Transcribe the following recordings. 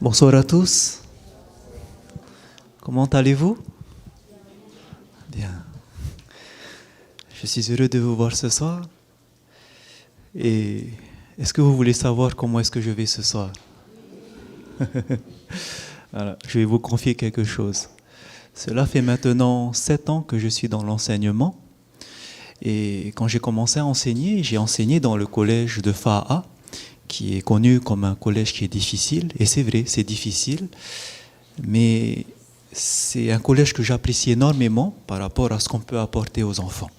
Bonsoir à tous. Comment allez-vous? Bien. Je suis heureux de vous voir ce soir. Et est-ce que vous voulez savoir comment est-ce que je vais ce soir? Voilà, je vais vous confier quelque chose. Cela fait maintenant 7 ans que je suis dans l'enseignement. Et quand j'ai commencé à enseigner, j'ai enseigné dans le collège de Fa'a, qui est connu comme un collège qui est difficile. Et c'est vrai, c'est difficile. Mais c'est un collège que j'apprécie énormément par rapport à ce qu'on peut apporter aux enfants.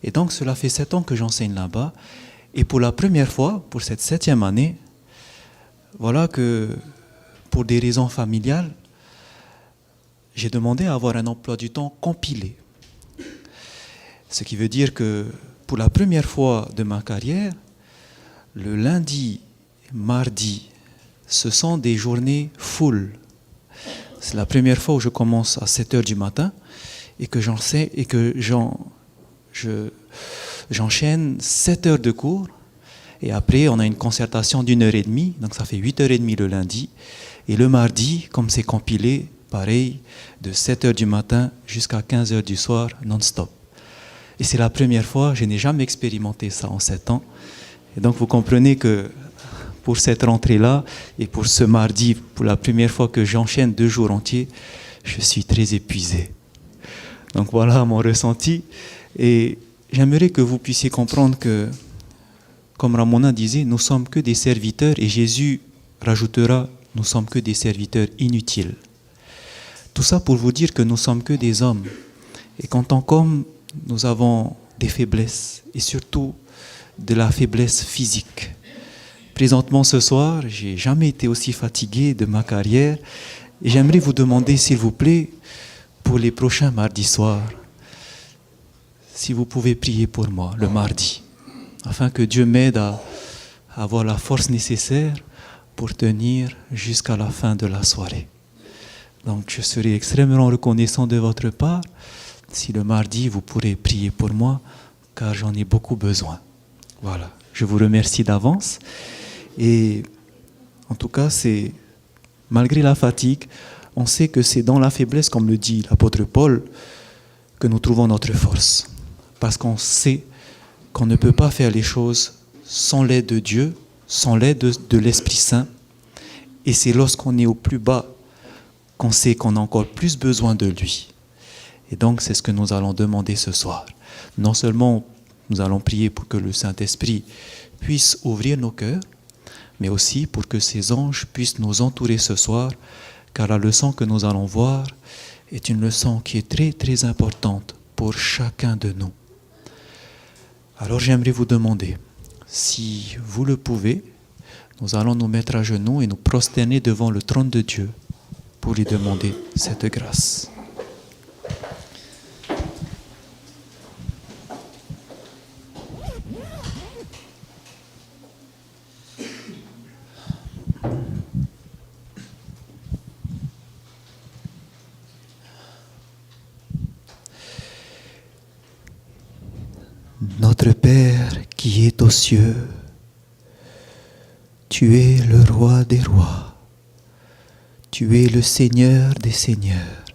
Et donc, cela fait 7 ans que j'enseigne là-bas. Et pour la première fois, pour cette 7e année, voilà que, pour des raisons familiales, j'ai demandé à avoir un emploi du temps compilé. Ce qui veut dire que, pour la première fois de ma carrière, le lundi, mardi, ce sont des journées full. C'est la première fois où je commence à 7 heures du matin et que j'enchaîne 7 heures de cours. Et après, on a une concertation d'1h30, donc ça fait 8h30 le lundi. Et le mardi, comme c'est compilé, pareil, de 7 heures du matin jusqu'à 15 heures du soir, non-stop. Et c'est la première fois, je n'ai jamais expérimenté ça en 7 ans. Et donc vous comprenez que pour cette rentrée-là et pour ce mardi, pour la première fois que j'enchaîne 2 jours entiers, je suis très épuisé. Donc voilà mon ressenti. Et j'aimerais que vous puissiez comprendre que, comme Ramona disait, nous ne sommes que des serviteurs et Jésus rajoutera, nous ne sommes que des serviteurs inutiles. Tout ça pour vous dire que nous ne sommes que des hommes. Et qu'en tant qu'hommes, nous avons des faiblesses et surtout de la faiblesse physique. Présentement ce soir, je n'ai jamais été aussi fatigué de ma carrière et j'aimerais vous demander, s'il vous plaît, pour les prochains mardis soirs, si vous pouvez prier pour moi le mardi, afin que Dieu m'aide à avoir la force nécessaire pour tenir jusqu'à la fin de la soirée. Donc je serai extrêmement reconnaissant de votre part si le mardi vous pourrez prier pour moi, car j'en ai beaucoup besoin. Voilà, je vous remercie d'avance. Et en tout cas, c'est malgré la fatigue, on sait que c'est dans la faiblesse, comme le dit l'apôtre Paul, que nous trouvons notre force. Parce qu'on sait qu'on ne peut pas faire les choses sans l'aide de Dieu, sans l'aide de l'Esprit Saint. Et c'est lorsqu'on est au plus bas qu'on sait qu'on a encore plus besoin de lui. Et donc, c'est ce que nous allons demander ce soir. Non seulement nous allons prier pour que le Saint-Esprit puisse ouvrir nos cœurs, mais aussi pour que ces anges puissent nous entourer ce soir, car la leçon que nous allons voir est une leçon qui est très très importante pour chacun de nous. Alors j'aimerais vous demander, si vous le pouvez, nous allons nous mettre à genoux et nous prosterner devant le trône de Dieu pour lui demander cette grâce. Notre Père qui est aux cieux, tu es le roi des rois, tu es le Seigneur des seigneurs,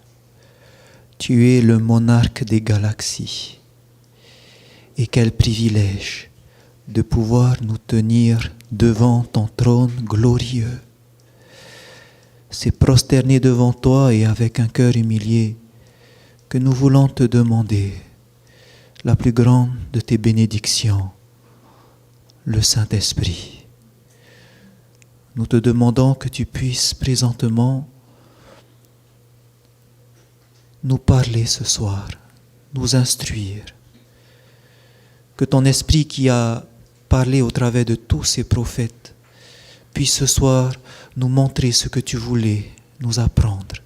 tu es le monarque des galaxies. Et quel privilège de pouvoir nous tenir devant ton trône glorieux. C'est prosterné devant toi et avec un cœur humilié que nous voulons te demander la plus grande de tes bénédictions, le Saint-Esprit. Nous te demandons que tu puisses présentement nous parler ce soir, nous instruire, que ton Esprit qui a parlé au travers de tous ces prophètes puisse ce soir nous montrer ce que tu voulais nous apprendre.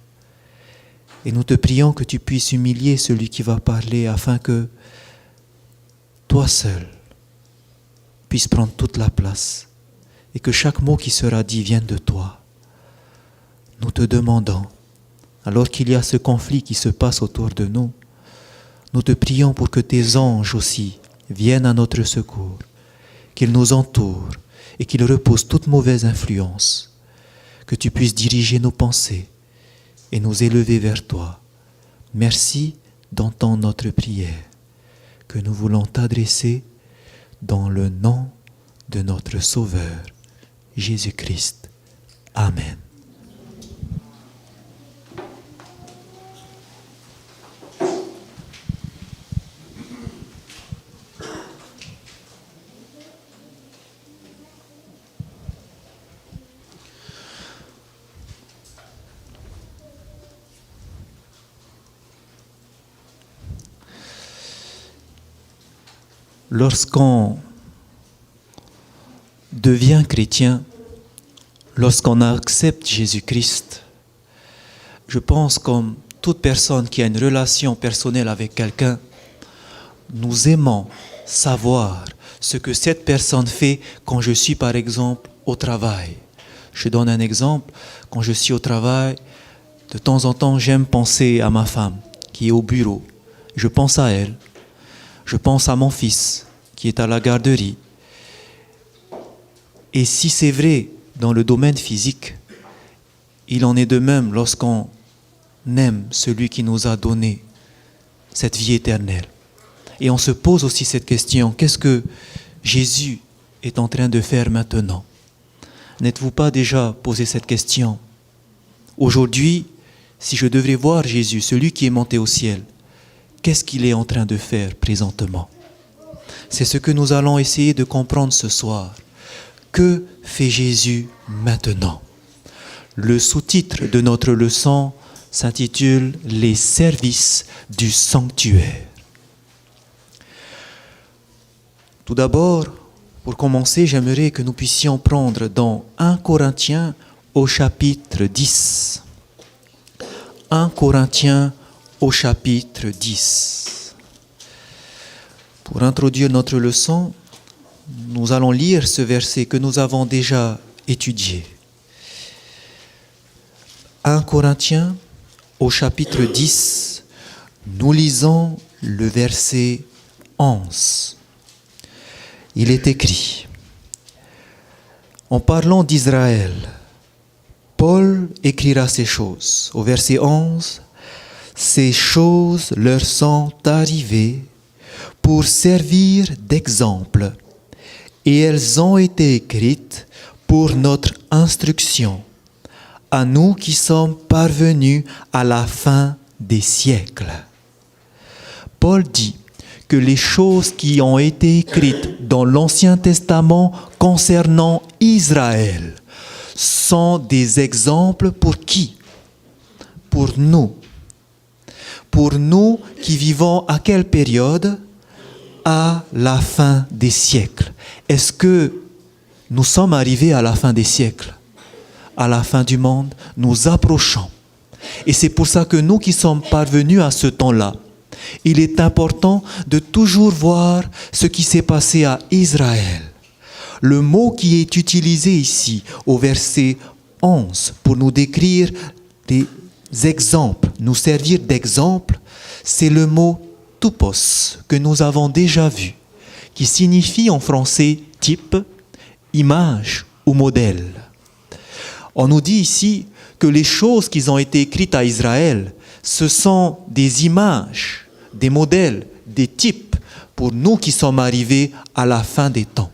Et nous te prions que tu puisses humilier celui qui va parler afin que toi seul puisses prendre toute la place et que chaque mot qui sera dit vienne de toi. Nous te demandons, alors qu'il y a ce conflit qui se passe autour de nous, nous te prions pour que tes anges aussi viennent à notre secours, qu'ils nous entourent et qu'ils repoussent toute mauvaise influence, que tu puisses diriger nos pensées et nous élever vers toi. Merci d'entendre notre prière que nous voulons t'adresser dans le nom de notre Sauveur, Jésus-Christ. Amen. Lorsqu'on devient chrétien, lorsqu'on accepte Jésus-Christ, je pense comme toute personne qui a une relation personnelle avec quelqu'un, nous aimons savoir ce que cette personne fait quand je suis par exemple au travail. Je donne un exemple, quand je suis au travail, de temps en temps j'aime penser à ma femme qui est au bureau. Je pense à elle. Je pense à mon fils qui est à la garderie. Et si c'est vrai dans le domaine physique, il en est de même lorsqu'on aime celui qui nous a donné cette vie éternelle. Et on se pose aussi cette question, qu'est-ce que Jésus est en train de faire maintenant? N'êtes-vous pas déjà posé cette question? Aujourd'hui, si je devrais voir Jésus, celui qui est monté au ciel, qu'est-ce qu'il est en train de faire présentement? C'est ce que nous allons essayer de comprendre ce soir. Que fait Jésus maintenant? Le sous-titre de notre leçon s'intitule « Les services du sanctuaire ». Tout d'abord, pour commencer, j'aimerais que nous puissions prendre dans 1 Corinthiens au chapitre 10. 1 Corinthiens au chapitre 10. Pour introduire notre leçon, nous allons lire ce verset que nous avons déjà étudié. 1 Corinthiens au chapitre 10, nous lisons le verset 11. Il est écrit, en parlant d'Israël, Paul écrira ces choses. Au verset 11, ces choses leur sont arrivées pour servir d'exemple, et elles ont été écrites pour notre instruction, à nous qui sommes parvenus à la fin des siècles. Paul dit que les choses qui ont été écrites dans l'Ancien Testament concernant Israël sont des exemples pour qui? Pour nous. Pour nous qui vivons à quelle période? À la fin des siècles. Est-ce que nous sommes arrivés à la fin des siècles? À la fin du monde, nous approchons. Et c'est pour ça que nous qui sommes parvenus à ce temps-là, il est important de toujours voir ce qui s'est passé à Israël. Le mot qui est utilisé ici au verset 11 pour nous décrire des exemples, nous servir d'exemple, c'est le mot toupos que nous avons déjà vu, qui signifie en français type, image ou modèle. On nous dit ici que les choses qui ont été écrites à Israël, ce sont des images, des modèles, des types pour nous qui sommes arrivés à la fin des temps.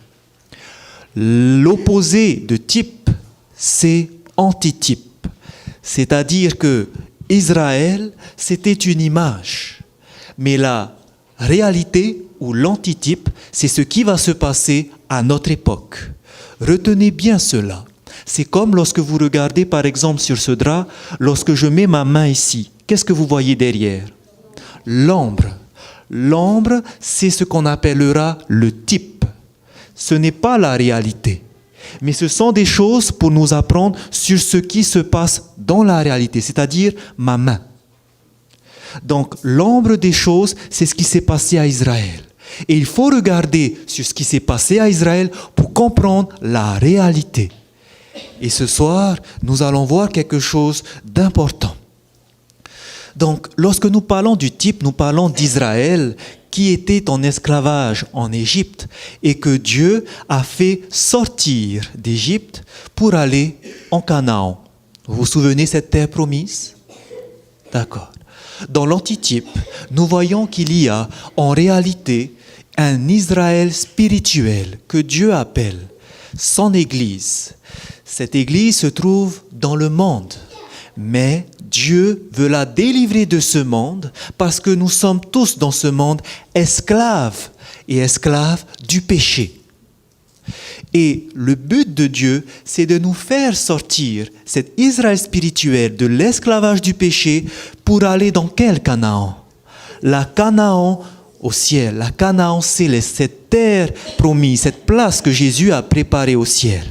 L'opposé de type, c'est antitype. C'est-à-dire que Israël, c'était une image. Mais la réalité ou l'antitype, c'est ce qui va se passer à notre époque. Retenez bien cela. C'est comme lorsque vous regardez par exemple sur ce drap, lorsque je mets ma main ici, qu'est-ce que vous voyez derrière? L'ombre. L'ombre, c'est ce qu'on appellera le type. Ce n'est pas la réalité. Mais ce sont des choses pour nous apprendre sur ce qui se passe dans la réalité, c'est-à-dire ma main. Donc l'ombre des choses, c'est ce qui s'est passé à Israël. Et il faut regarder sur ce qui s'est passé à Israël pour comprendre la réalité. Et ce soir, nous allons voir quelque chose d'important. Donc, lorsque nous parlons du type, nous parlons d'Israël qui était en esclavage en Égypte et que Dieu a fait sortir d'Égypte pour aller en Canaan, Vous vous souvenez cette terre promise? D'accord. Dans l'antitype, nous voyons qu'il y a en réalité un Israël spirituel que Dieu appelle son Église. Cette Église se trouve dans le monde, mais Dieu veut la délivrer de ce monde parce que nous sommes tous dans ce monde esclaves et esclaves du péché. Et le but de Dieu, c'est de nous faire sortir cet Israël spirituel de l'esclavage du péché pour aller dans quel Canaan? La Canaan au ciel, la Canaan céleste, cette terre promise, cette place que Jésus a préparée au ciel.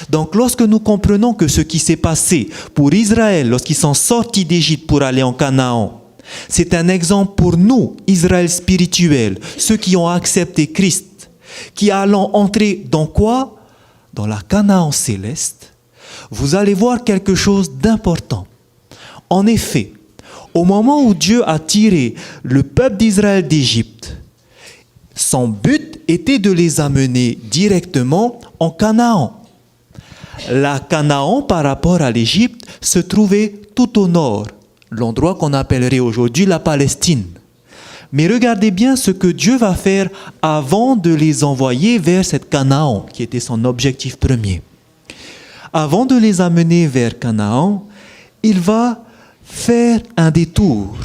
Donc lorsque nous comprenons que ce qui s'est passé pour Israël, lorsqu'ils sont sortis d'Égypte pour aller en Canaan, c'est un exemple pour nous, Israël spirituel, ceux qui ont accepté Christ, qui allons entrer dans quoi? Dans la Canaan céleste. Vous allez voir quelque chose d'important. En effet, au moment où Dieu a tiré le peuple d'Israël d'Égypte, son but était de les amener directement en Canaan. La Canaan, par rapport à l'Égypte, se trouvait tout au nord, l'endroit qu'on appellerait aujourd'hui la Palestine. Mais regardez bien ce que Dieu va faire avant de les envoyer vers cette Canaan, qui était son objectif premier. Avant de les amener vers Canaan, il va faire un détour.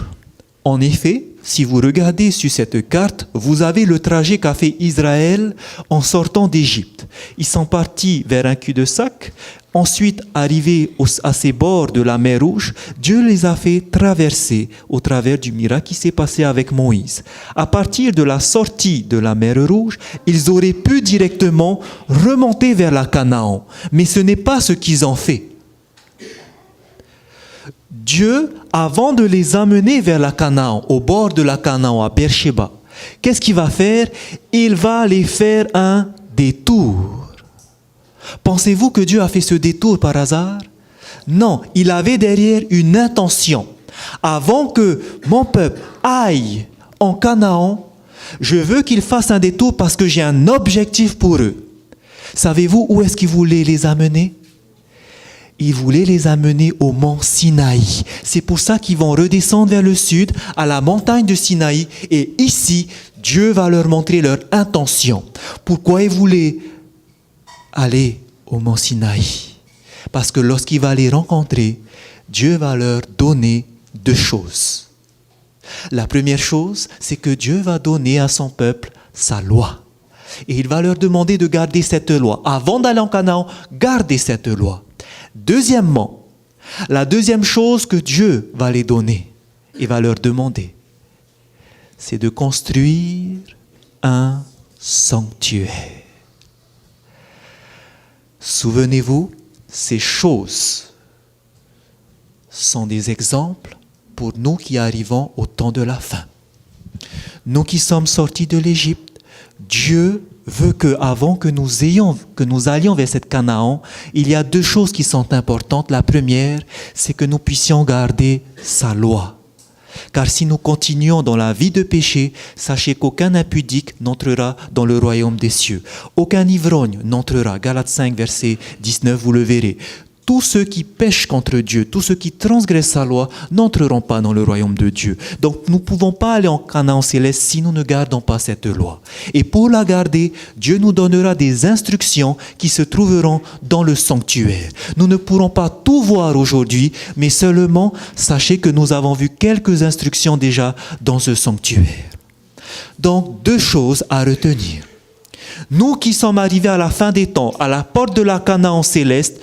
En effet, si vous regardez sur cette carte, vous avez le trajet qu'a fait Israël en sortant d'Égypte. Ils sont partis vers un cul-de-sac. Ensuite, arrivés à ces bords de la mer Rouge, Dieu les a fait traverser au travers du miracle qui s'est passé avec Moïse. À partir de la sortie de la mer Rouge, ils auraient pu directement remonter vers la Canaan. Mais ce n'est pas ce qu'ils ont fait. Dieu, avant de les amener vers la Canaan, au bord de la Canaan, à Beersheba, qu'est-ce qu'il va faire? Il va les faire un détour. Pensez-vous que Dieu a fait ce détour par hasard? Non, il avait derrière une intention. Avant que mon peuple aille en Canaan, je veux qu'il fasse un détour parce que j'ai un objectif pour eux. Savez-vous où est-ce qu'il voulait les amener? Il voulait les amener au mont Sinaï. C'est pour ça qu'ils vont redescendre vers le sud, à la montagne de Sinaï. Et ici, Dieu va leur montrer leur intention. Pourquoi il voulait aller au mont Sinaï? Parce que lorsqu'il va les rencontrer, Dieu va leur donner deux choses. La première chose, c'est que Dieu va donner à son peuple sa loi. Et il va leur demander de garder cette loi. Avant d'aller en Canaan, gardez cette loi. Deuxièmement, la deuxième chose que Dieu va les donner et va leur demander, c'est de construire un sanctuaire. Souvenez-vous, ces choses sont des exemples pour nous qui arrivons au temps de la fin. Nous qui sommes sortis de l'Égypte, Dieu veut qu'avant que nous allions vers cette Canaan, il y a deux choses qui sont importantes. La première, c'est que nous puissions garder sa loi. Car si nous continuons dans la vie de péché, sachez qu'aucun impudique n'entrera dans le royaume des cieux. Aucun ivrogne n'entrera. Galates 5, verset 19, vous le verrez. Tous ceux qui pêchent contre Dieu, tous ceux qui transgressent sa loi, n'entreront pas dans le royaume de Dieu. Donc nous ne pouvons pas aller en Canaan céleste si nous ne gardons pas cette loi. Et pour la garder, Dieu nous donnera des instructions qui se trouveront dans le sanctuaire. Nous ne pourrons pas tout voir aujourd'hui, mais seulement sachez que nous avons vu quelques instructions déjà dans ce sanctuaire. Donc deux choses à retenir. Nous qui sommes arrivés à la fin des temps, à la porte de la Canaan céleste,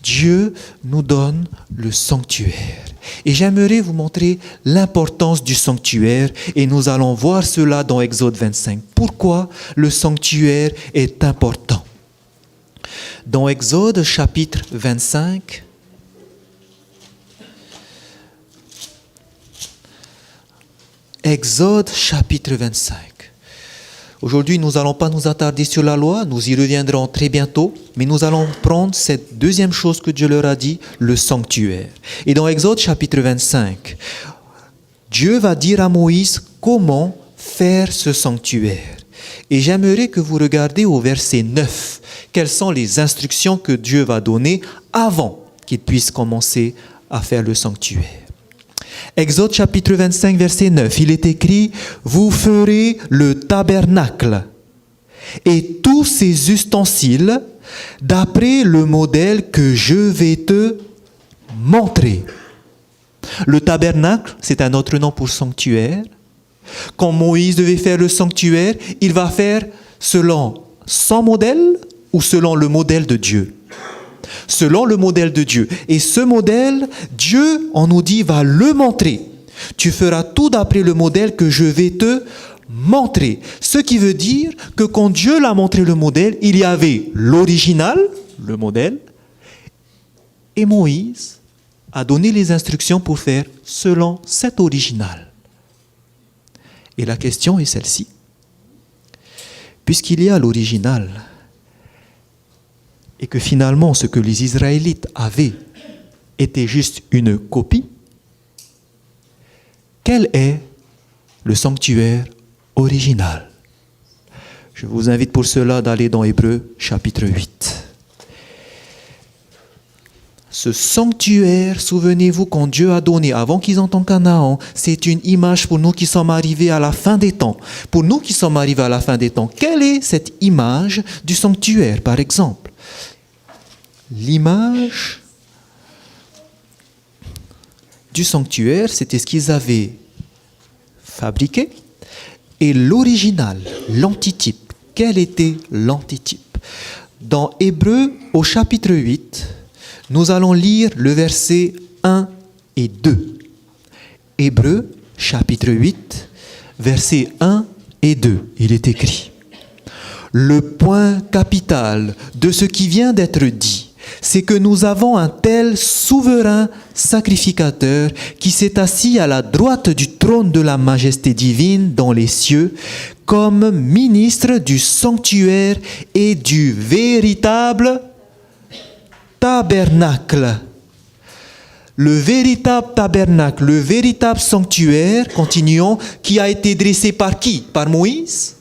Dieu nous donne le sanctuaire. Et j'aimerais vous montrer l'importance du sanctuaire et nous allons voir cela dans Exode 25. Pourquoi le sanctuaire est important? Dans Exode chapitre 25, Exode chapitre 25. Aujourd'hui, nous n'allons pas nous attarder sur la loi, nous y reviendrons très bientôt, mais nous allons prendre cette deuxième chose que Dieu leur a dit, le sanctuaire. Et dans Exode chapitre 25, Dieu va dire à Moïse comment faire ce sanctuaire. Et j'aimerais que vous regardiez au verset 9, quelles sont les instructions que Dieu va donner avant qu'ils puissent commencer à faire le sanctuaire. Exode chapitre 25, verset 9, il est écrit « Vous ferez le tabernacle et tous ses ustensiles d'après le modèle que je vais te montrer. » Le tabernacle, c'est un autre nom pour sanctuaire. Quand Moïse devait faire le sanctuaire, il va faire selon son modèle ou selon le modèle de Dieu. Selon le modèle de Dieu. Et ce modèle, Dieu, on nous dit, va le montrer. Tu feras tout d'après le modèle que je vais te montrer. Ce qui veut dire que quand Dieu l'a montré le modèle, il y avait l'original, le modèle, et Moïse a donné les instructions pour faire selon cet original. Et la question est celle-ci. Puisqu'il y a l'original, et que finalement ce que les Israélites avaient était juste une copie, quel est le sanctuaire original? Je vous invite pour cela d'aller dans Hébreux chapitre 8. Ce sanctuaire, souvenez-vous, quand Dieu a donné, avant qu'ils entrent en Canaan, c'est une image pour nous qui sommes arrivés à la fin des temps. Pour nous qui sommes arrivés à la fin des temps, quelle est cette image du sanctuaire, par exemple? L'image du sanctuaire, c'était ce qu'ils avaient fabriqué. Et l'original, l'antitype, quel était l'antitype? Dans Hébreux, au chapitre 8, nous allons lire le verset 1 et 2. Hébreux, chapitre 8, versets 1 et 2. Il est écrit: le point capital de ce qui vient d'être dit, c'est que nous avons un tel souverain sacrificateur qui s'est assis à la droite du trône de la majesté divine dans les cieux, comme ministre du sanctuaire et du véritable tabernacle. Le véritable tabernacle, le véritable sanctuaire, continuons, qui a été dressé par qui? Par Moïse?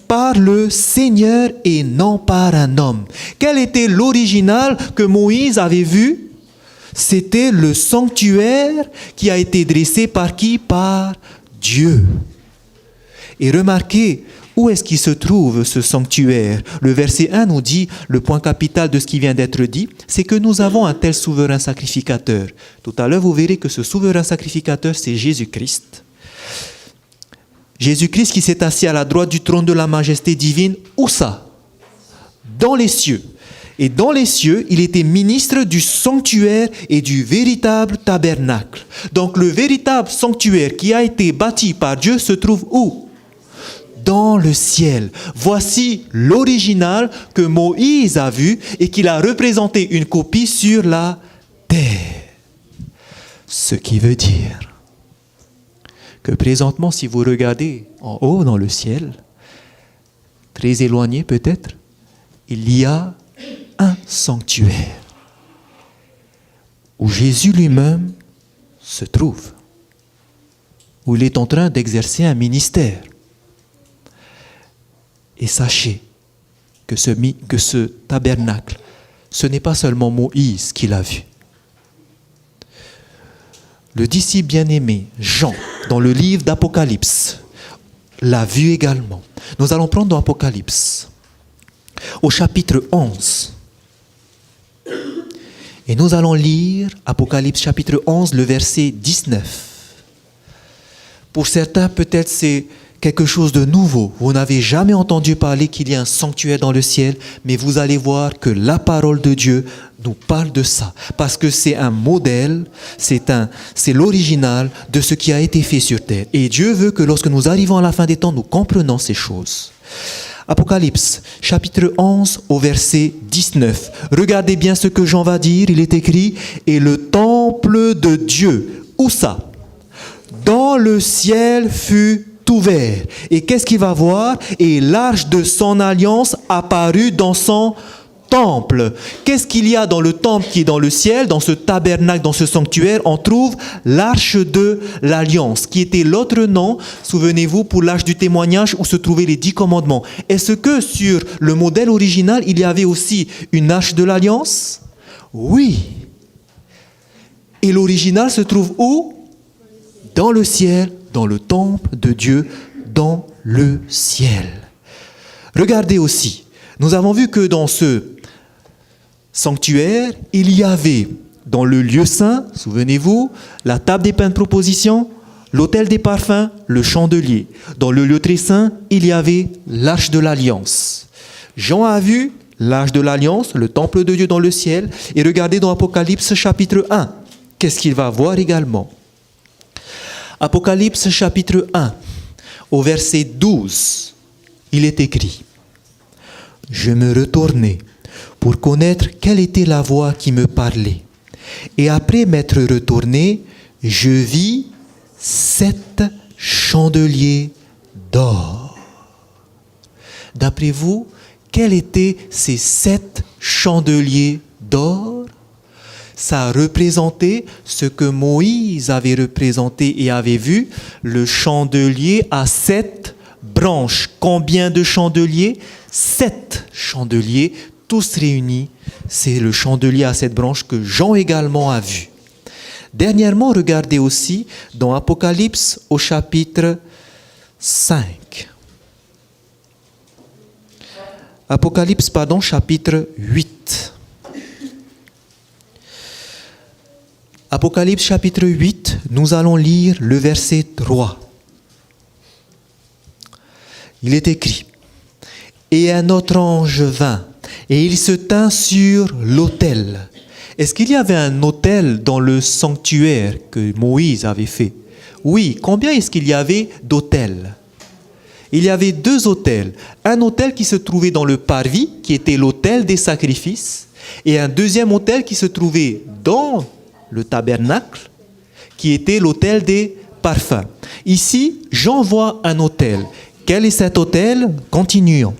Par le Seigneur et non par un homme. Quel était l'original que Moïse avait vu? C'était le sanctuaire qui a été dressé par qui? Par Dieu. Et remarquez, où est-ce qu'il se trouve ce sanctuaire? Le verset 1 nous dit, le point capital de ce qui vient d'être dit, c'est que nous avons un tel souverain sacrificateur. Tout à l'heure, vous verrez que ce souverain sacrificateur, c'est Jésus-Christ. Jésus-Christ qui s'est assis à la droite du trône de la majesté divine, où ça? Dans les cieux. Et dans les cieux, il était ministre du sanctuaire et du véritable tabernacle. Donc le véritable sanctuaire qui a été bâti par Dieu se trouve où? Dans le ciel. Voici l'original que Moïse a vu et qu'il a représenté une copie sur la terre. Ce qui veut dire que présentement, si vous regardez en haut dans le ciel, très éloigné peut-être, il y a un sanctuaire où Jésus lui-même se trouve, où il est en train d'exercer un ministère. Et sachez que ce tabernacle, ce n'est pas seulement Moïse qui l'a vu. Le disciple bien-aimé, Jean, dans le livre d'Apocalypse, l'a vu également. Nous allons prendre dans Apocalypse, au chapitre 11. Et nous allons lire Apocalypse chapitre 11, le verset 19. Pour certains, peut-être c'est quelque chose de nouveau. Vous n'avez jamais entendu parler qu'il y a un sanctuaire dans le ciel, mais vous allez voir que la parole de Dieu nous parle de ça. Parce que c'est un modèle, c'est l'original de ce qui a été fait sur terre. Et Dieu veut que lorsque nous arrivons à la fin des temps, nous comprenons ces choses. Apocalypse, chapitre 11, au verset 19. Regardez bien ce que Jean va dire. Il est écrit, « Et le temple de Dieu », où ça? Dans le ciel fut ouvert. Et qu'est-ce qu'il va voir? Et l'arche de son alliance apparut dans son temple. Qu'est-ce qu'il y a dans le temple qui est dans le ciel, dans ce tabernacle, dans ce sanctuaire? On trouve l'arche de l'alliance, qui était l'autre nom, souvenez-vous, pour l'arche du témoignage où se trouvaient les 10 commandements. Est-ce que sur le modèle original, il y avait aussi une arche de l'alliance? Oui. Et l'original se trouve où? Dans le ciel, dans le temple de Dieu, dans le ciel. Regardez aussi, nous avons vu que dans ce sanctuaire, il y avait dans le lieu saint, souvenez-vous, la table des pains de proposition, l'autel des parfums, le chandelier. Dans le lieu très saint, il y avait l'arche de l'alliance. Jean a vu l'arche de l'alliance, le temple de Dieu dans le ciel, et regardez dans Apocalypse chapitre 1, qu'est-ce qu'il va voir également? Apocalypse chapitre 1, au verset 12, il est écrit « Je me retournai pour connaître quelle était la voix qui me parlait. Et après m'être retourné, je vis 7 chandeliers d'or. » D'après vous, quels étaient ces 7 chandeliers d'or? Ça représentait ce que Moïse avait représenté et avait vu, le chandelier à 7 branches. Combien de chandeliers? 7 chandeliers, tous réunis. C'est le chandelier à 7 branches que Jean également a vu. Dernièrement, regardez aussi dans Apocalypse au chapitre 5. Apocalypse, chapitre 8. Apocalypse chapitre 8, nous allons lire le verset 3. Il est écrit « Et un autre ange vint, et il se tint sur l'autel. » Est-ce qu'il y avait un autel dans le sanctuaire que Moïse avait fait? Oui, combien est-ce qu'il y avait d'autels? Il y avait 2 autels. Un autel qui se trouvait dans le parvis, qui était l'autel des sacrifices, et un deuxième autel qui se trouvait dans le tabernacle, qui était l'autel des parfums. Ici, Jean voit un autel. Quel est cet autel? Continuons.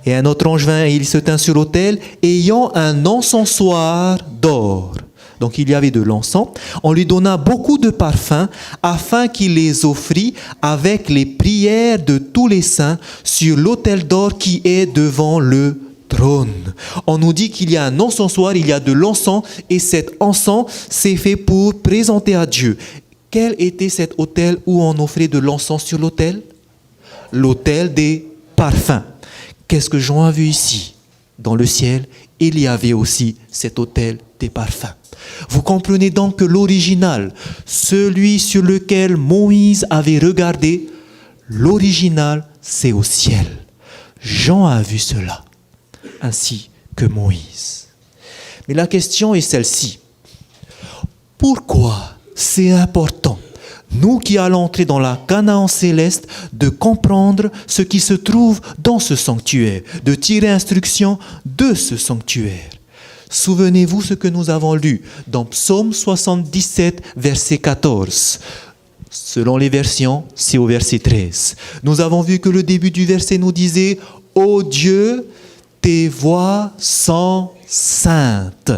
Et un autre ange vint et il se tint sur l'autel, ayant un encensoir d'or. Donc il y avait de l'encens. On lui donna beaucoup de parfums, afin qu'il les offrît avec les prières de tous les saints sur l'autel d'or qui est devant le trône. On nous dit qu'il y a un encensoir, il y a de l'encens, et cet encens, c'est fait pour présenter à Dieu. Quel était cet autel où on offrait de l'encens sur l'autel? L'autel des parfums. Qu'est-ce que Jean a vu ici? Dans le ciel, il y avait aussi cet autel des parfums. Vous comprenez donc que l'original, celui sur lequel Moïse avait regardé, l'original, c'est au ciel. Jean a vu cela, ainsi que Moïse. Mais la question est celle-ci. Pourquoi c'est important, nous qui allons entrer dans la Canaan céleste, de comprendre ce qui se trouve dans ce sanctuaire, de tirer instruction de ce sanctuaire? Souvenez-vous ce que nous avons lu dans Psaume 77, verset 14. Selon les versions, c'est au verset 13. Nous avons vu que le début du verset nous disait « Ô Dieu, tes voies sont saintes ».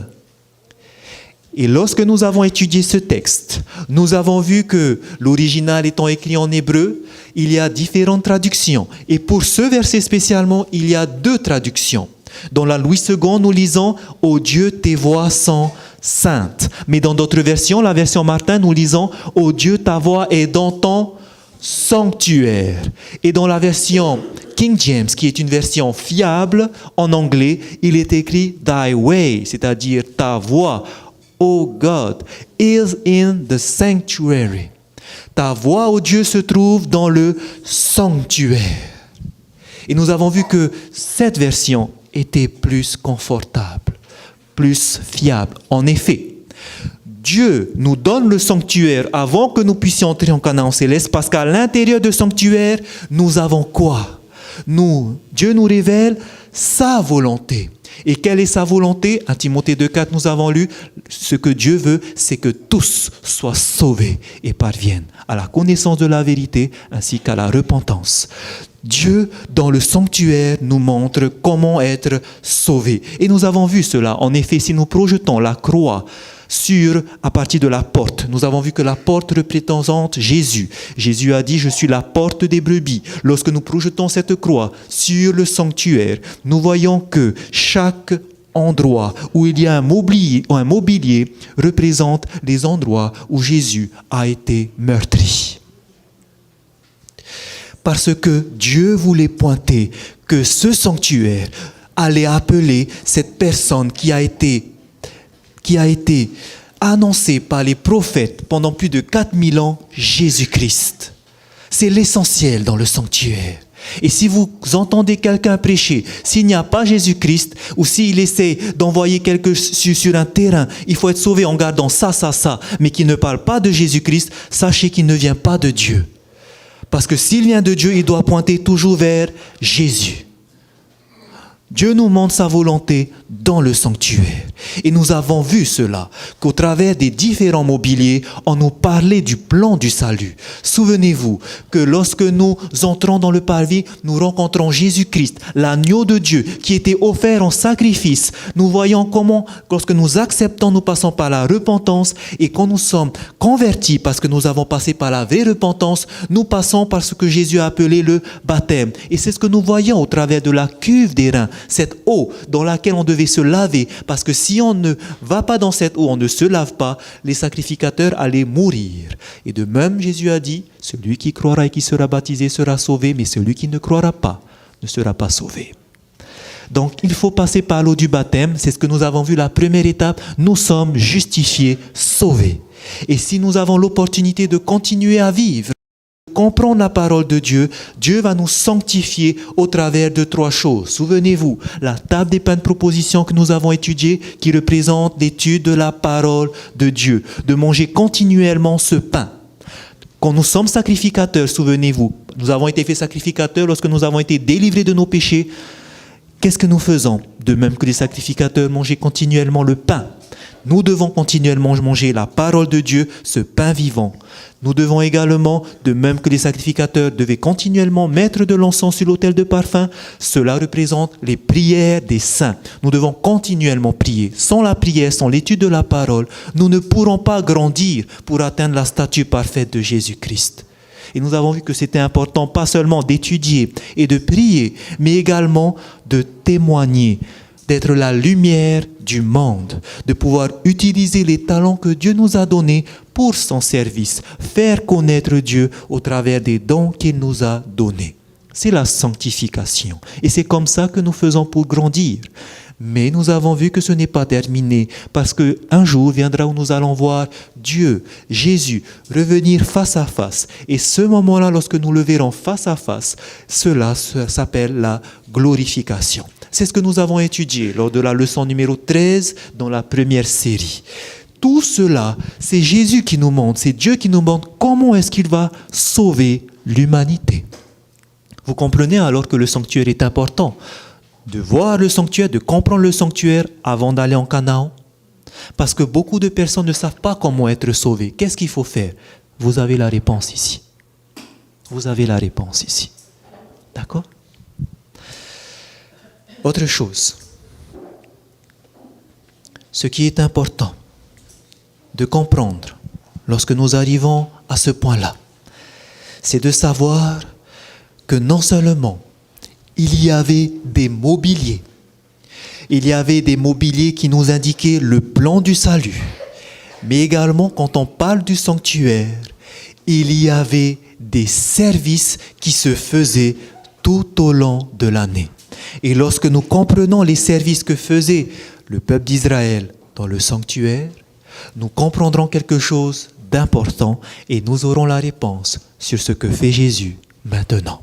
Et lorsque nous avons étudié ce texte, nous avons vu que l'original étant écrit en hébreu, il y a différentes traductions. Et pour ce verset spécialement, il y a 2 traductions. Dans la Louis II, nous lisons « Ô Dieu, tes voies sont saintes ». Mais dans d'autres versions, la version Martin, nous lisons « Ô Dieu, ta voix est dans ton sanctuaire ». Et dans la version King James, qui est une version fiable en anglais, il est écrit « Thy way », c'est-à-dire ta voix, O God, is in the sanctuary. Ta voix, ô Dieu, se trouve dans le sanctuaire. Et nous avons vu que cette version était plus confortable, plus fiable. En effet, Dieu nous donne le sanctuaire avant que nous puissions entrer en Canaan céleste, parce qu'à l'intérieur du sanctuaire, nous avons quoi? Dieu nous révèle sa volonté. Et quelle est sa volonté? À Timothée 2,4, nous avons lu, ce que Dieu veut, c'est que tous soient sauvés et parviennent à la connaissance de la vérité ainsi qu'à la repentance. Dieu, dans le sanctuaire, nous montre comment être sauvés. Et nous avons vu cela. En effet, si nous projetons la croix à partir de la porte. Nous avons vu que la porte représente Jésus. Jésus a dit « Je suis la porte des brebis ». Lorsque nous projetons cette croix sur le sanctuaire, nous voyons que chaque endroits où il y a un mobilier représentent les endroits où Jésus a été meurtri. Parce que Dieu voulait pointer que ce sanctuaire allait appeler cette personne qui a été annoncée par les prophètes pendant plus de 4000 ans, Jésus-Christ. C'est l'essentiel dans le sanctuaire. Et si vous entendez quelqu'un prêcher, s'il n'y a pas Jésus-Christ, ou s'il essaie d'envoyer quelque chose sur un terrain, il faut être sauvé en gardant ça, mais qui ne parle pas de Jésus-Christ, sachez qu'il ne vient pas de Dieu. Parce que s'il vient de Dieu, il doit pointer toujours vers Jésus. Dieu nous montre sa volonté dans le sanctuaire. Et nous avons vu cela, qu'au travers des différents mobiliers, on nous parlait du plan du salut. Souvenez-vous que lorsque nous entrons dans le parvis, nous rencontrons Jésus-Christ, l'agneau de Dieu, qui était offert en sacrifice. Nous voyons comment, lorsque nous acceptons, nous passons par la repentance, et quand nous sommes convertis, parce que nous avons passé par la vraie repentance, nous passons par ce que Jésus a appelé le baptême. Et c'est ce que nous voyons au travers de la cuve des reins, cette eau dans laquelle on devait se laver, parce que si on ne va pas dans cette eau, on ne se lave pas, les sacrificateurs allaient mourir. Et de même, Jésus a dit, celui qui croira et qui sera baptisé sera sauvé, mais celui qui ne croira pas ne sera pas sauvé. Donc, il faut passer par l'eau du baptême, c'est ce que nous avons vu la première étape, nous sommes justifiés, sauvés. Et si nous avons l'opportunité de continuer à vivre, comprendre la parole de Dieu, Dieu va nous sanctifier au travers de 3 choses. Souvenez-vous, la table des pains de proposition que nous avons étudiée, qui représente l'étude de la parole de Dieu, de manger continuellement ce pain. Quand nous sommes sacrificateurs, souvenez-vous, nous avons été faits sacrificateurs lorsque nous avons été délivrés de nos péchés. Qu'est-ce que nous faisons? De même que les sacrificateurs mangeaient continuellement le pain. Nous devons continuellement manger la parole de Dieu, ce pain vivant. Nous devons également, de même que les sacrificateurs devaient continuellement mettre de l'encens sur l'autel de parfum, cela représente les prières des saints. Nous devons continuellement prier. Sans la prière, sans l'étude de la parole, nous ne pourrons pas grandir pour atteindre la stature parfaite de Jésus-Christ. Et nous avons vu que c'était important pas seulement d'étudier et de prier, mais également de témoigner, d'être la lumière du monde, de pouvoir utiliser les talents que Dieu nous a donnés pour son service, faire connaître Dieu au travers des dons qu'il nous a donnés. C'est la sanctification. Et c'est comme ça que nous faisons pour grandir. Mais nous avons vu que ce n'est pas terminé, parce qu'un jour viendra où nous allons voir Dieu, Jésus, revenir face à face. Et ce moment-là, lorsque nous le verrons face à face, cela s'appelle la glorification. C'est ce que nous avons étudié lors de la leçon numéro 13 dans la première série. Tout cela, c'est Jésus qui nous montre, c'est Dieu qui nous montre comment est-ce qu'il va sauver l'humanité. Vous comprenez alors que le sanctuaire est important. De voir le sanctuaire, de comprendre le sanctuaire avant d'aller en Canaan. Parce que beaucoup de personnes ne savent pas comment être sauvées. Qu'est-ce qu'il faut faire? Vous avez la réponse ici. Vous avez la réponse ici. D'accord? Autre chose. Ce qui est important de comprendre lorsque nous arrivons à ce point-là, c'est de savoir que non seulement il y avait des mobiliers. Il y avait des mobiliers qui nous indiquaient le plan du salut. Mais également, quand on parle du sanctuaire, il y avait des services qui se faisaient tout au long de l'année. Et lorsque nous comprenons les services que faisait le peuple d'Israël dans le sanctuaire, nous comprendrons quelque chose d'important et nous aurons la réponse sur ce que fait Jésus maintenant.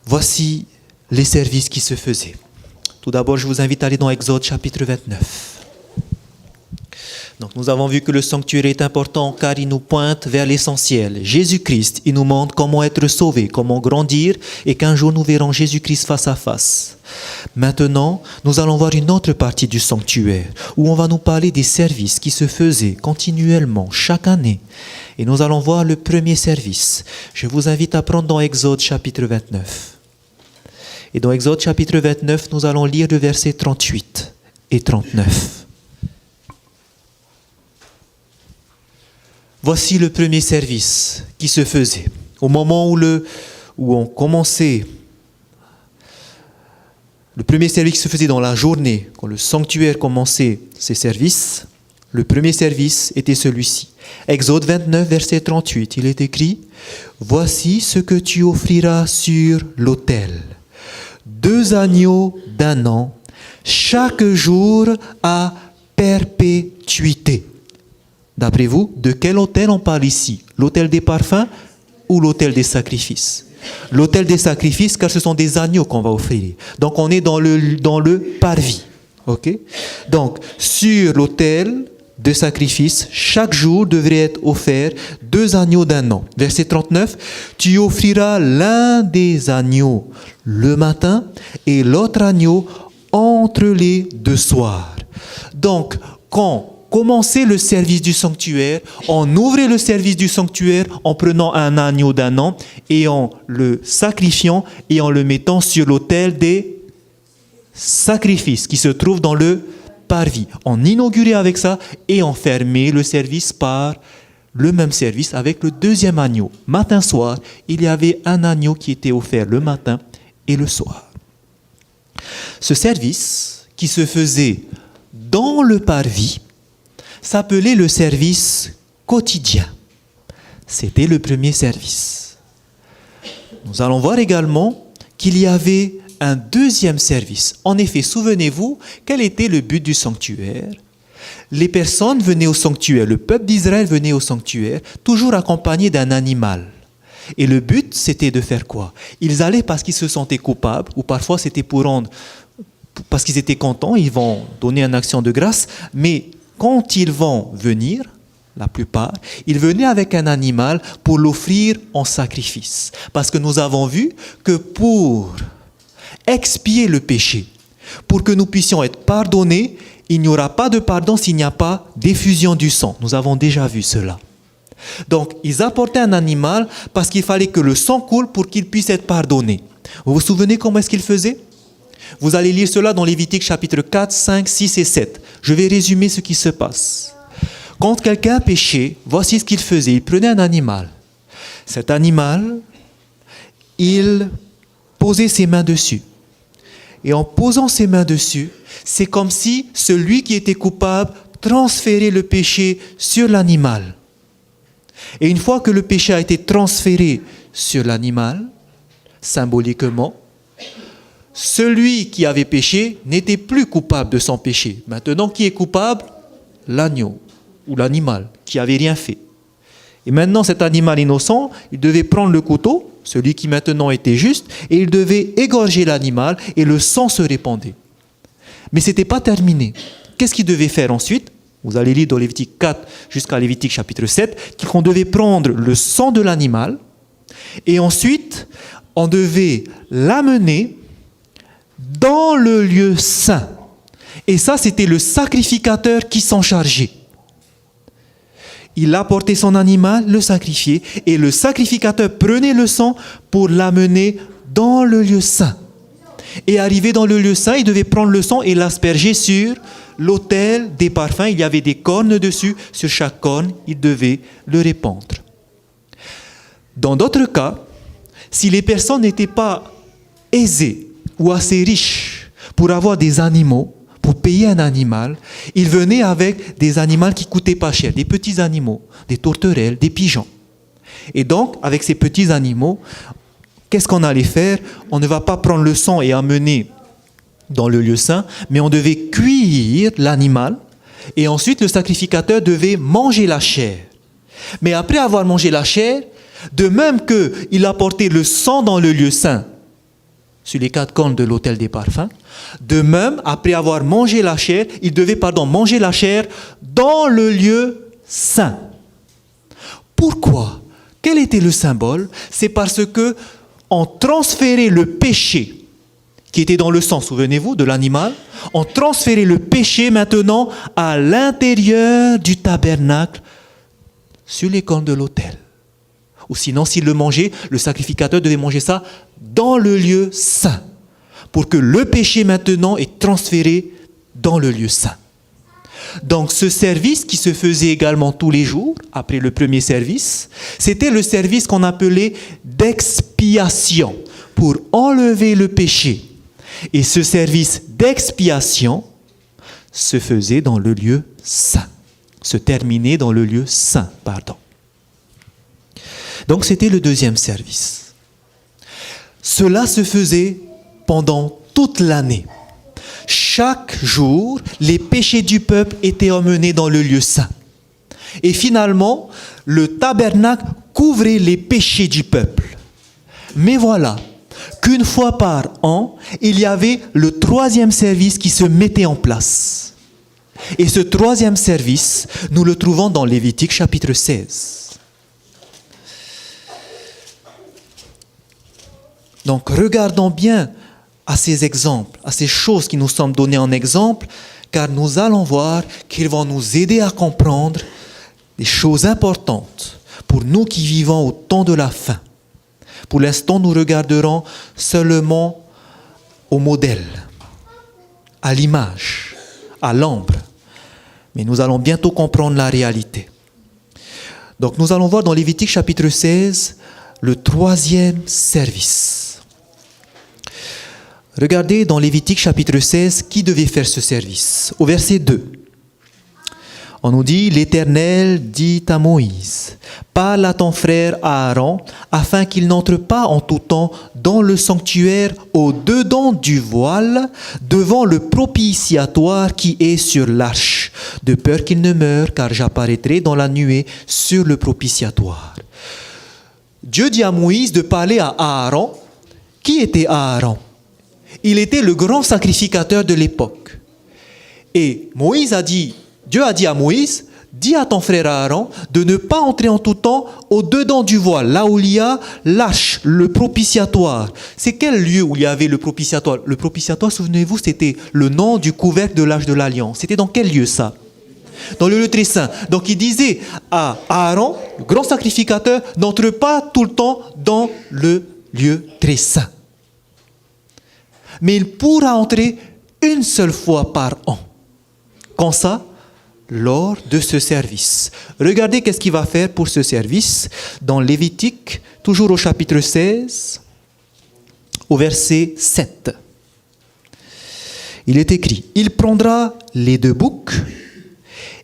Voici les services qui se faisaient. Tout d'abord, je vous invite à aller dans Exode chapitre 29. Donc, nous avons vu que le sanctuaire est important car il nous pointe vers l'essentiel. Jésus-Christ, il nous montre comment être sauvé, comment grandir et qu'un jour nous verrons Jésus-Christ face à face. Maintenant, nous allons voir une autre partie du sanctuaire où on va nous parler des services qui se faisaient continuellement chaque année. Et nous allons voir le premier service. Je vous invite à prendre dans Exode chapitre 29. Et dans Exode chapitre 29, nous allons lire le verset 38 et 39. Voici le premier service qui se faisait. Au moment où on commençait Le premier service qui se faisait dans la journée, quand le sanctuaire commençait ses services, le premier service était celui-ci. Exode 29, verset 38, il est écrit « Voici ce que tu offriras sur l'autel. 2 agneaux d'1 an, chaque jour à perpétuité. » D'après vous, de quel autel on parle ici? L'autel des parfums ou l'autel des sacrifices? L'autel des sacrifices, car ce sont des agneaux qu'on va offrir. Donc on est dans le parvis. Okay? Donc sur l'autel de sacrifice, chaque jour devrait être offert 2 agneaux d'1 an. Verset 39, tu offriras l'un des agneaux le matin et l'autre agneau entre les 2 soirs. Donc quand commencer le service du sanctuaire, on ouvrait le service du sanctuaire en prenant un agneau d'1 an et en le sacrifiant et en le mettant sur l'autel des sacrifices qui se trouve dans le parvis. On inaugurait avec ça et on fermait le service par le même service avec le 2e agneau. Matin-soir, il y avait un agneau qui était offert le matin et le soir. Ce service qui se faisait dans le parvis s'appelait le service quotidien. C'était le premier service. Nous allons voir également qu'il y avait un 2e service. En effet, souvenez-vous, quel était le but du sanctuaire? Les personnes venaient au sanctuaire, le peuple d'Israël venait au sanctuaire, toujours accompagné d'un animal. Et le but, c'était de faire quoi? Ils allaient parce qu'ils se sentaient coupables, ou parfois c'était parce qu'ils étaient contents, ils vont donner une action de grâce, mais quand ils vont venir, la plupart, ils venaient avec un animal pour l'offrir en sacrifice. Parce que nous avons vu que pour expier le péché, pour que nous puissions être pardonnés, il n'y aura pas de pardon s'il n'y a pas d'effusion du sang. Nous avons déjà vu cela. Donc, ils apportaient un animal parce qu'il fallait que le sang coule pour qu'il puisse être pardonné. Vous vous souvenez comment est-ce qu'ils faisaient? Vous allez lire cela dans Lévitique chapitre 4, 5, 6 et 7. Je vais résumer ce qui se passe. Quand quelqu'un péchait, voici ce qu'il faisait. Il prenait un animal. Cet animal, il posait ses mains dessus. Et en posant ses mains dessus, c'est comme si celui qui était coupable transférait le péché sur l'animal. Et une fois que le péché a été transféré sur l'animal, symboliquement, celui qui avait péché n'était plus coupable de son péché. Maintenant, qui est coupable? L'agneau ou l'animal qui n'avait rien fait. Et maintenant, cet animal innocent, il devait prendre le couteau, celui qui maintenant était juste, et il devait égorger l'animal et le sang se répandait. Mais ce n'était pas terminé. Qu'est-ce qu'il devait faire ensuite? Vous allez lire dans Lévitique 4 jusqu'à Lévitique chapitre 7, qu'on devait prendre le sang de l'animal et ensuite, on devait l'amener dans le lieu saint. Et ça, c'était le sacrificateur qui s'en chargeait. Il apportait son animal, le sacrifiait, et le sacrificateur prenait le sang pour l'amener dans le lieu saint. Et arrivé dans le lieu saint, il devait prendre le sang et l'asperger sur l'autel des parfums. Il y avait des cornes dessus. Sur chaque corne, il devait le répandre. Dans d'autres cas, si les personnes n'étaient pas aisées ou assez riches pour avoir des animaux, pour payer un animal, ils venaient avec des animaux qui coûtaient pas cher, des petits animaux, des tourterelles, des pigeons. Et donc, avec ces petits animaux, qu'est-ce qu'on allait faire? On ne va pas prendre le sang et amener dans le lieu saint, mais on devait cuire l'animal et ensuite le sacrificateur devait manger la chair. Mais après avoir mangé la chair, de même qu'il apportait le sang dans le lieu saint, sur les 4 cornes de l'autel des parfums, de même, après avoir mangé la chair, il devait manger la chair dans le lieu saint. Pourquoi? Quel était le symbole? C'est parce que on transférait le péché qui était dans le sang, souvenez-vous, de l'animal, on transférait le péché maintenant à l'intérieur du tabernacle, sur les cornes de l'autel. Ou sinon, s'il le mangeait, le sacrificateur devait manger ça dans le lieu saint, pour que le péché maintenant est transféré dans le lieu saint. Donc ce service qui se faisait également tous les jours, après le premier service, c'était le service qu'on appelait d'expiation, pour enlever le péché. Et ce service d'expiation se faisait dans le lieu saint. Se terminait dans le lieu saint, pardon. Donc c'était le deuxième service. Cela se faisait pendant toute l'année. Chaque jour, les péchés du peuple étaient emmenés dans le lieu saint. Et finalement, le tabernacle couvrait les péchés du peuple. Mais voilà, qu'une fois par an, il y avait le troisième service qui se mettait en place. Et ce troisième service, nous le trouvons dans Lévitique chapitre 16. Donc regardons bien à ces exemples, à ces choses qui nous sont données en exemple, car nous allons voir qu'ils vont nous aider à comprendre des choses importantes pour nous qui vivons au temps de la fin. Pour l'instant, nous regarderons seulement au modèle, à l'image, à l'ombre. Mais nous allons bientôt comprendre la réalité. Donc nous allons voir dans Lévitique chapitre 16 le troisième service. Regardez dans Lévitique chapitre 16 qui devait faire ce service. Au verset 2, on nous dit « L'Éternel dit à Moïse, parle à ton frère Aaron, afin qu'il n'entre pas en tout temps dans le sanctuaire au-dedans du voile, devant le propitiatoire qui est sur l'arche, de peur qu'il ne meure, car j'apparaîtrai dans la nuée sur le propitiatoire. » Dieu dit à Moïse de parler à Aaron. Qui était Aaron? Il était le grand sacrificateur de l'époque. Et Dieu a dit à Moïse, dis à ton frère Aaron de ne pas entrer en tout temps au-dedans du voile, là où il y a l'arche, le propitiatoire. C'est quel lieu où il y avait le propitiatoire? Le propitiatoire, souvenez-vous, c'était le nom du couvercle de l'arche de l'Alliance. C'était dans quel lieu ça? Dans le lieu très saint. Donc il disait à Aaron, le grand sacrificateur, n'entre pas tout le temps dans le lieu très saint. Mais il pourra entrer une seule fois par an. Quand ça? Lors de ce service. Regardez qu'est-ce qu'il va faire pour ce service dans Lévitique, toujours au chapitre 16, au verset 7. Il est écrit, « Il prendra les 2 boucs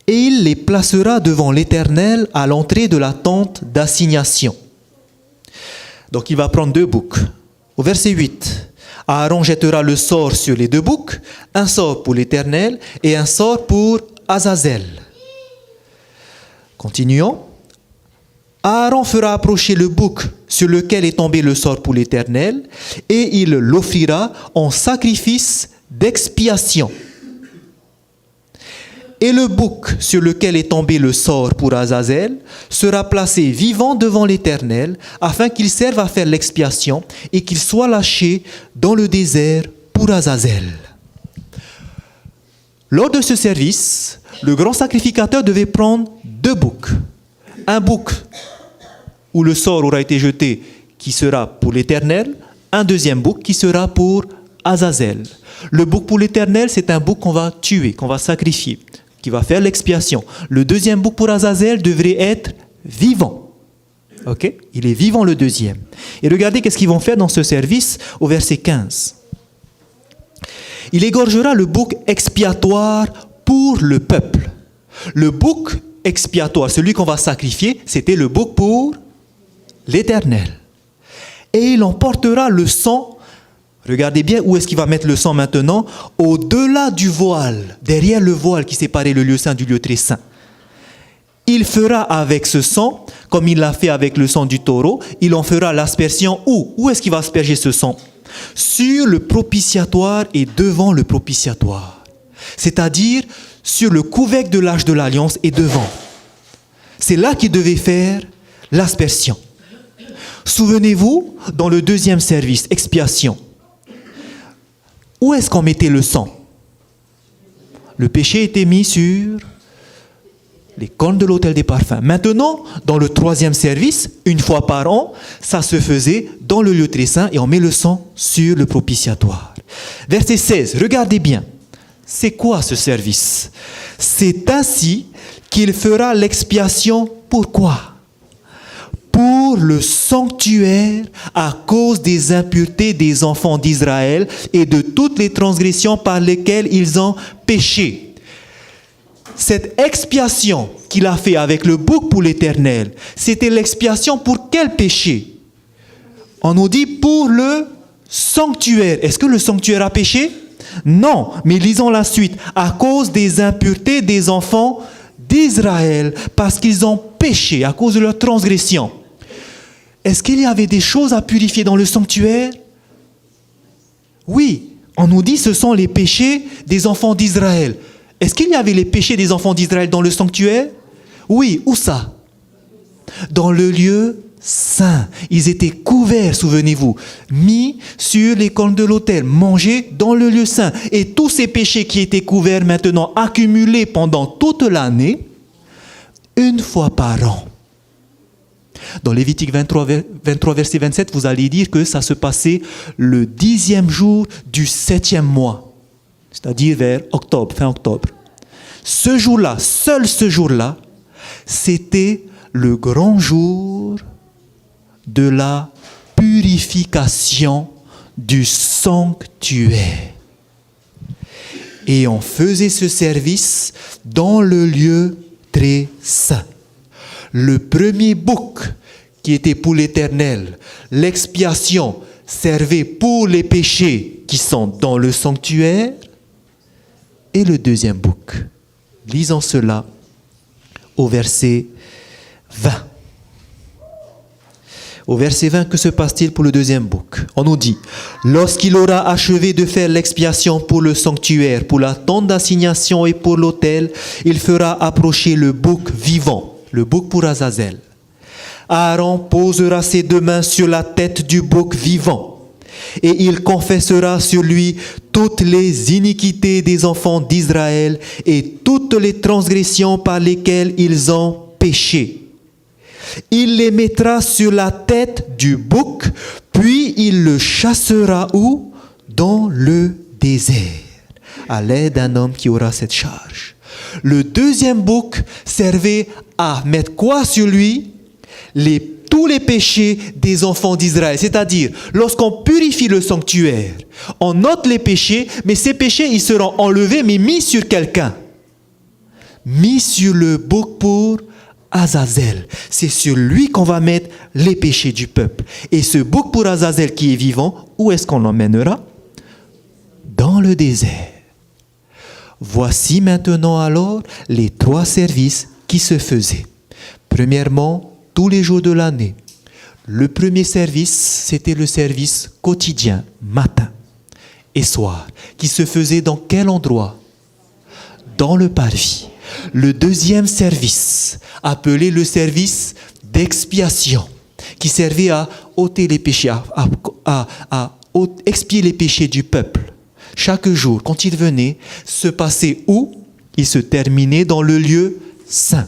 et il les placera devant l'Éternel à l'entrée de la tente d'assignation. » Donc il va prendre 2 boucs. Au verset 8, Aaron jettera le sort sur les 2 boucs, un sort pour l'Éternel et un sort pour Azazel. Continuons. Aaron fera approcher le bouc sur lequel est tombé le sort pour l'Éternel et il l'offrira en sacrifice d'expiation. Et le bouc sur lequel est tombé le sort pour Azazel sera placé vivant devant l'Éternel afin qu'il serve à faire l'expiation et qu'il soit lâché dans le désert pour Azazel. Lors de ce service, le grand sacrificateur devait prendre 2 boucs. Un bouc où le sort aura été jeté qui sera pour l'Éternel, un deuxième bouc qui sera pour Azazel. Le bouc pour l'Éternel, c'est un bouc qu'on va tuer, qu'on va sacrifier, qui va faire l'expiation. Le deuxième bouc pour Azazel devrait être vivant. Ok? Il est vivant le deuxième. Et regardez qu'est-ce qu'ils vont faire dans ce service au verset 15. Il égorgera le bouc expiatoire pour le peuple. Le bouc expiatoire, celui qu'on va sacrifier, c'était le bouc pour l'Éternel. Et il emportera le sang. Regardez bien où est-ce qu'il va mettre le sang maintenant. Au-delà du voile, derrière le voile qui séparait le lieu saint du lieu très saint. Il fera avec ce sang, comme il l'a fait avec le sang du taureau, il en fera l'aspersion où? Où est-ce qu'il va asperger ce sang? Sur le propitiatoire et devant le propitiatoire. C'est-à-dire sur le couvercle de l'arche de l'Alliance et devant. C'est là qu'il devait faire l'aspersion. Souvenez-vous, dans le deuxième service, expiation, où est-ce qu'on mettait le sang? Le péché était mis sur les cornes de l'autel des parfums. Maintenant, dans le troisième service, une fois par an, ça se faisait dans le lieu très saint et on met le sang sur le propitiatoire. Verset 16, regardez bien. C'est quoi ce service? C'est ainsi qu'il fera l'expiation. Pourquoi? Pour pour le sanctuaire à cause des impuretés des enfants d'Israël et de toutes les transgressions par lesquelles ils ont péché. Cette expiation qu'il a fait avec le bouc pour l'Éternel, c'était l'expiation pour quel péché? On nous dit pour le sanctuaire. Est-ce que le sanctuaire a péché? Non, mais lisons la suite. À cause des impuretés des enfants d'Israël, parce qu'ils ont péché à cause de leur transgression. Est-ce qu'il y avait des choses à purifier dans le sanctuaire? Oui, on nous dit ce sont les péchés des enfants d'Israël. Est-ce qu'il y avait les péchés des enfants d'Israël dans le sanctuaire? Oui, où ça? Dans le lieu saint. Ils étaient couverts, souvenez-vous, mis sur les cornes de l'autel, mangés dans le lieu saint. Et tous ces péchés qui étaient couverts maintenant, accumulés pendant toute l'année, une fois par an. Dans Lévitique 23, verset 27, vous allez dire que ça se passait le 10e jour du 7e mois, c'est-à-dire vers octobre, fin octobre. Ce jour-là, seul ce jour-là, c'était le grand jour de la purification du sanctuaire. Et on faisait ce service dans le lieu très saint. Le premier bouc qui était pour l'Éternel, l'expiation servait pour les péchés qui sont dans le sanctuaire, et le deuxième bouc. Lisons cela au verset 20. Au verset 20, que se passe-t-il pour le deuxième bouc? On nous dit, lorsqu'il aura achevé de faire l'expiation pour le sanctuaire, pour la tente d'assignation et pour l'autel, il fera approcher le bouc vivant, le bouc pour Azazel. Aaron posera ses deux mains sur la tête du bouc vivant, et il confessera sur lui toutes les iniquités des enfants d'Israël et toutes les transgressions par lesquelles ils ont péché. Il les mettra sur la tête du bouc, puis il le chassera où? Dans le désert, à l'aide d'un homme qui aura cette charge. Le deuxième bouc servait à mettre quoi sur lui? Tous les péchés des enfants d'Israël. C'est-à-dire, lorsqu'on purifie le sanctuaire, on note les péchés, mais ces péchés, ils seront enlevés, mais mis sur quelqu'un. Mis sur le bouc pour Azazel. C'est sur lui qu'on va mettre les péchés du peuple. Et ce bouc pour Azazel qui est vivant, où est-ce qu'on l'emmènera? Dans le désert. Voici maintenant alors les 3 services qui se faisaient. Premièrement, tous les jours de l'année. Le premier service, c'était le service quotidien, matin et soir, qui se faisait dans quel endroit? Dans le parvis. Le deuxième service, appelé le service d'expiation, qui servait à ôter les péchés, à expier les péchés du peuple. Chaque jour, quand il venait, se passait où? Il se terminait dans le lieu saint.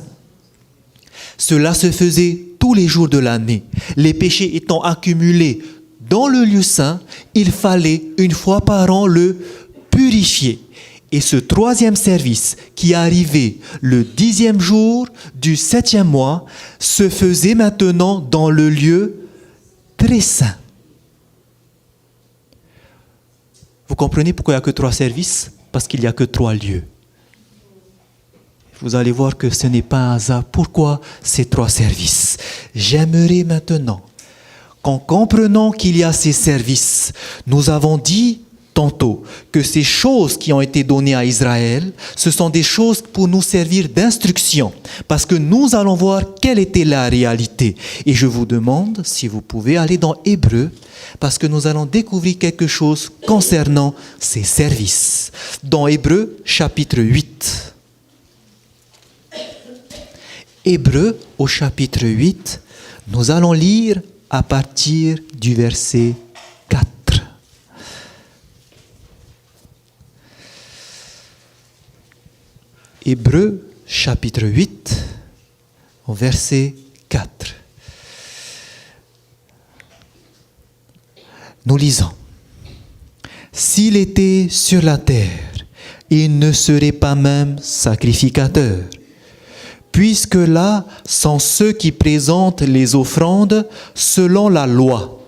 Cela se faisait tous les jours de l'année. Les péchés étant accumulés dans le lieu saint, il fallait une fois par an le purifier. Et ce troisième service qui arrivait le 10e jour du 7e mois se faisait maintenant dans le lieu très saint. Vous comprenez pourquoi il n'y a que 3 services? Parce qu'il n'y a que 3 lieux. Vous allez voir que ce n'est pas un hasard. Pourquoi ces 3 services? J'aimerais maintenant qu'en comprenant qu'il y a ces services, nous avons dit tantôt que ces choses qui ont été données à Israël, ce sont des choses pour nous servir d'instruction, parce que nous allons voir quelle était la réalité. Et je vous demande si vous pouvez aller dans Hébreux, parce que nous allons découvrir quelque chose concernant ces services. Dans Hébreux, chapitre 8. Hébreux, au chapitre 8, nous allons lire à partir du verset 4. Hébreux, chapitre 8, au verset 4. Nous lisons. S'il était sur la terre, il ne serait pas même sacrificateur, puisque là sont ceux qui présentent les offrandes selon la loi.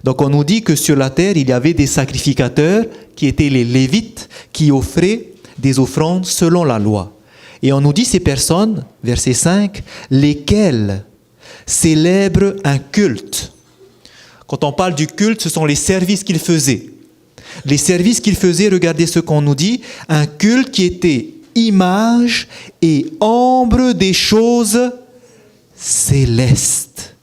Donc on nous dit que sur la terre, il y avait des sacrificateurs qui étaient les Lévites, qui offraient des offrandes selon la loi. Et on nous dit ces personnes, verset 5, lesquelles célèbrent un culte. Quand on parle du culte, ce sont les services qu'ils faisaient. Les services qu'ils faisaient, regardez ce qu'on nous dit, un culte qui était image et ombre des choses célestes.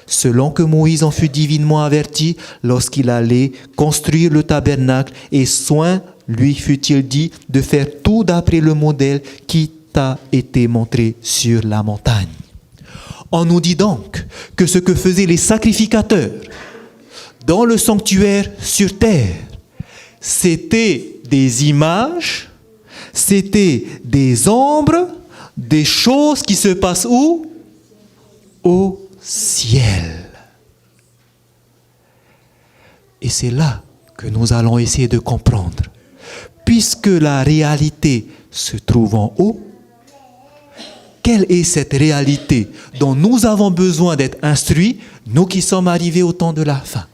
Selon que Moïse en fut divinement averti lorsqu'il allait construire le tabernacle, et soin lui fut-il dit de faire tout d'après le modèle qui t'a été montré sur la montagne. On nous dit donc que ce que faisaient les sacrificateurs dans le sanctuaire sur terre, c'était des images, c'était des ombres, des choses qui se passent où? Au ciel. Et c'est là que nous allons essayer de comprendre. Puisque la réalité se trouve en haut, quelle est cette réalité dont nous avons besoin d'être instruits, nous qui sommes arrivés au temps de la fin?